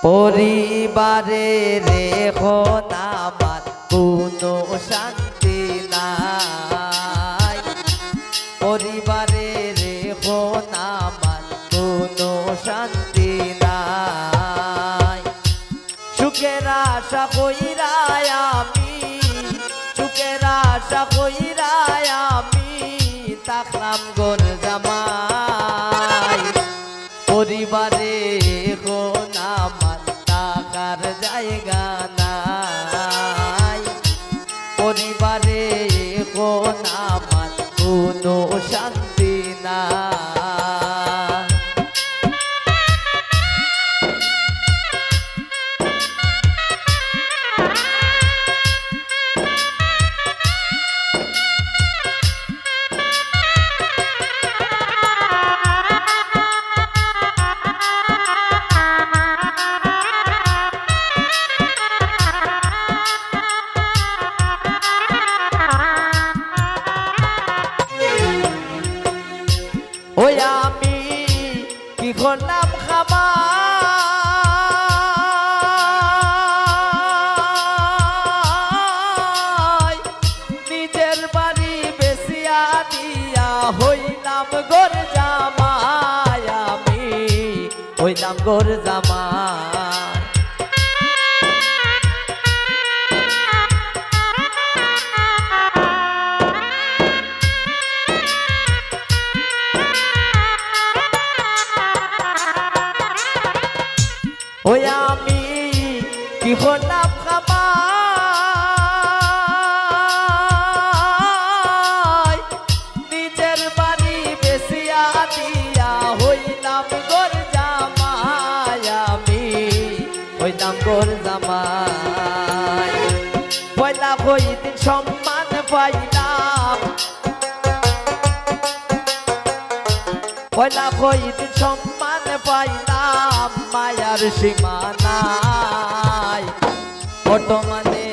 পরিবারে রেখো আমার কোনো শান্তি নাই, পরিবারে রেখো আমার কোনো শান্তি নাই। সুখের আশা কইরাই আমি, সুখের আশা কইরাই আমি থাকলাম গোর জামাই। পরিবারে এখন আমার থাকার জায়গা নাই, পরিবারে এখন আমার কোনো শান্তি নাই। ওই আমি কি করলাম খামাই, নিজের বাড়ি বেচিয়া দিয়া হইলাম গোর জামাই, আমি হইলাম গোর জামাই। ওই আমি কি করলাম খামাই, নিজের বাড়ি বেচিয়া দিয়া হইলাম গোর জামাই, আমি হইলাম গোর জামাই। পয়লা হইদিন সম্মান পাইলাম, পয়লা হইদিন সম্মান পাইলাম, মায়ার সীমা নাই। বর্তমানে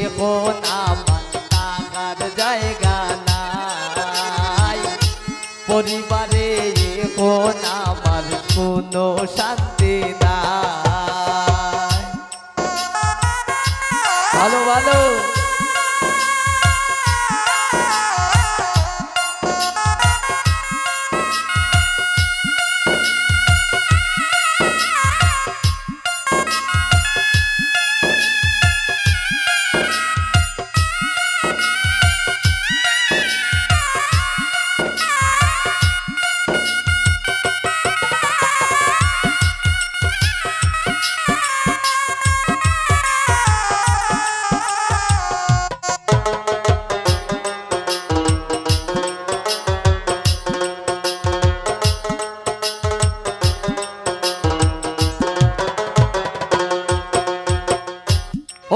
এখন আমার থাকার জায়গা নাই, পরিবারে এখন আমার কোনো শান্তি নাই। ভালো ভালো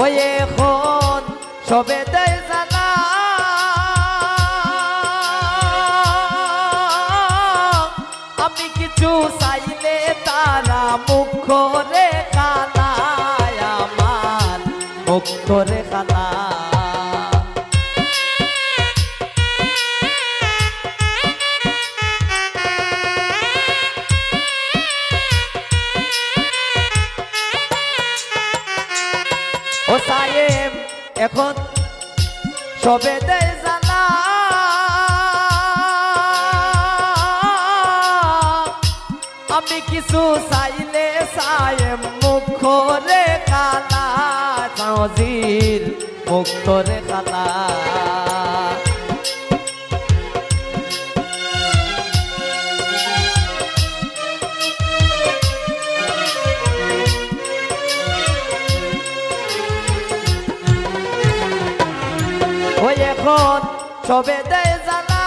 ওই এখন সবে দেয় জানা, আমি কিছু চাইলে তারা মুখ করে খানায়, আমার মুখ করে খানা। ও সাহেব এখন সবে দেয় জানা, আমি কিছু চাইলে সাহেব মুখ করে কালা, নজির মুখ করে কালা। ওই এখন সবে দেয় জানা,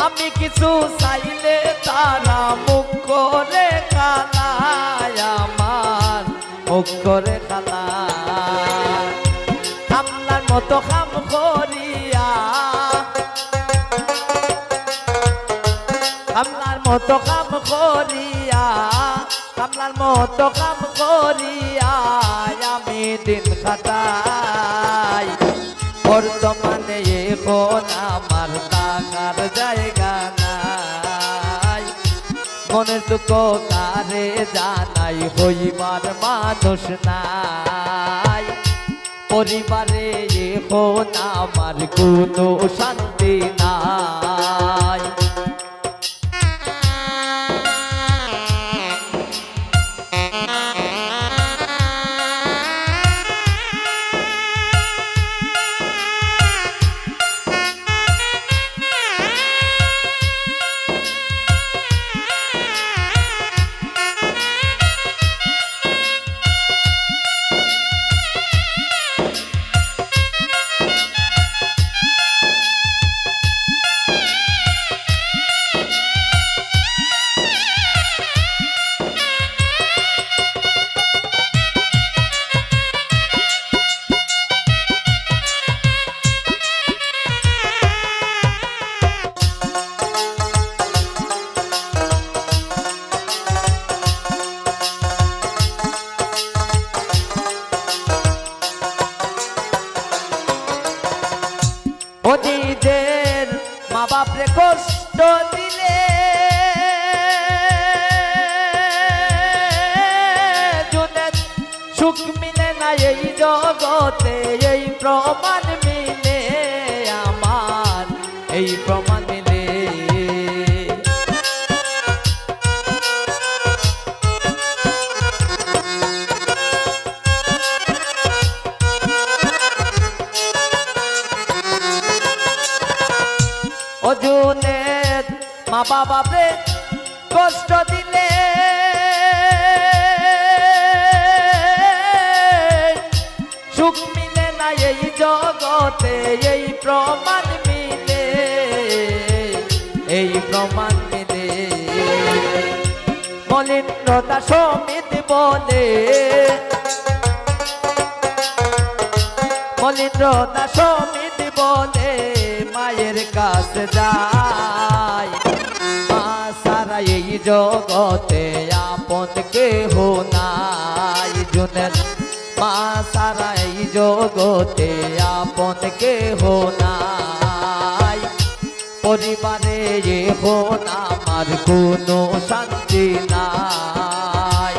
আমি কিছু চাইলে তারা মুখ করে কালা, আমার মুখ করে কালা। কামলার মতো কাম করিয়া, কামলার মতো কাম করিয়া, কামলার মতো কাম করিয়া আমি দিন কাটাই। বর্তমানে এখন আমার থাকার জায়গা নাই, মনের দুঃখ কারে জানাই হইবার মানুষ নাই পরিবারে এখন আমার কোনো শান্তি নাই ও নিজের মা বাপরে কষ্ট দিলে জুনে সুখ মিলে না এই জগতে এই প্রমাণ মিলে আমার এই প্রমাণ মিলে অজুনের মা বাবারে কষ্ট দিলে সুখ মিলে না এই জগতে এই প্রমাণ মিলে এই প্রমাণ মিলে মলিনতা সমিত বলে মলিনতা সমিত বলে মায়ের কাছে যায় মা সারা এই জগতে আপন কেহ নাই জুনের মা সারা এই জগতে আপন কেহ নাই পরিবারে এখন আমার কোনো শান্তি নাই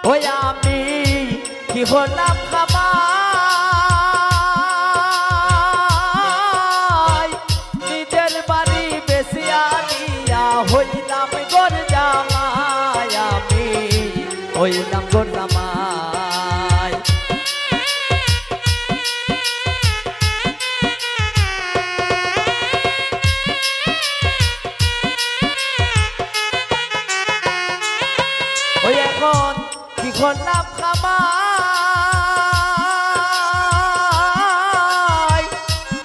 ওই আমি কি হলাম খামাই নিজের বাড়ি বেশি আনিয়া হইলাম গোর জামাই আমি হইলাম গোর জামাই ওই এখন কি করলাম খামাই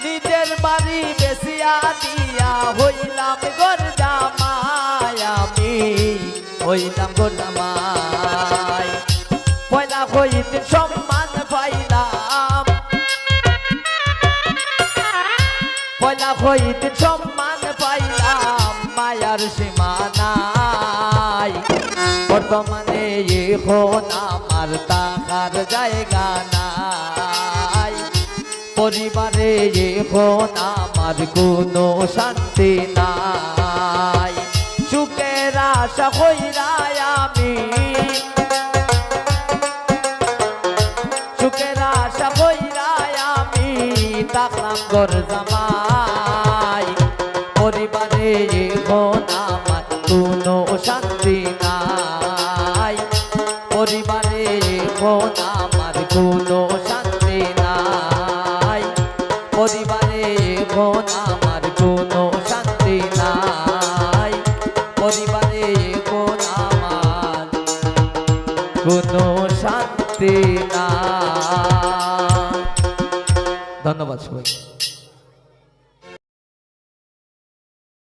নিজের বাড়ি বেশিয়া দিয়া হইলাম গোর জামাই আমি হইলাম গোর জামাই পয়লা হইতে সম্মান পাইলাম পয়লা হইতে সম্মান পাইলাম মায়ার সীমা নাই বর্তমানে এখন আমার থাকার জায়গা নাই পরিবারে এখন আমার কোনো শান্তি নাই সুখের আশা হইরাই আমি সুখের আশা হইরাই আমি থাকলাম ঘর জামাই পরিবারে এখন আমার কোনো শান্তি নাই পরিবারে এখন আমার কোনো শান্তি নাই পরিবারে এখন আমার কোনো শান্তি নাই পরিবারে এখন আমার কোনো শান্তি নাই ধন্যবাদ সবাই।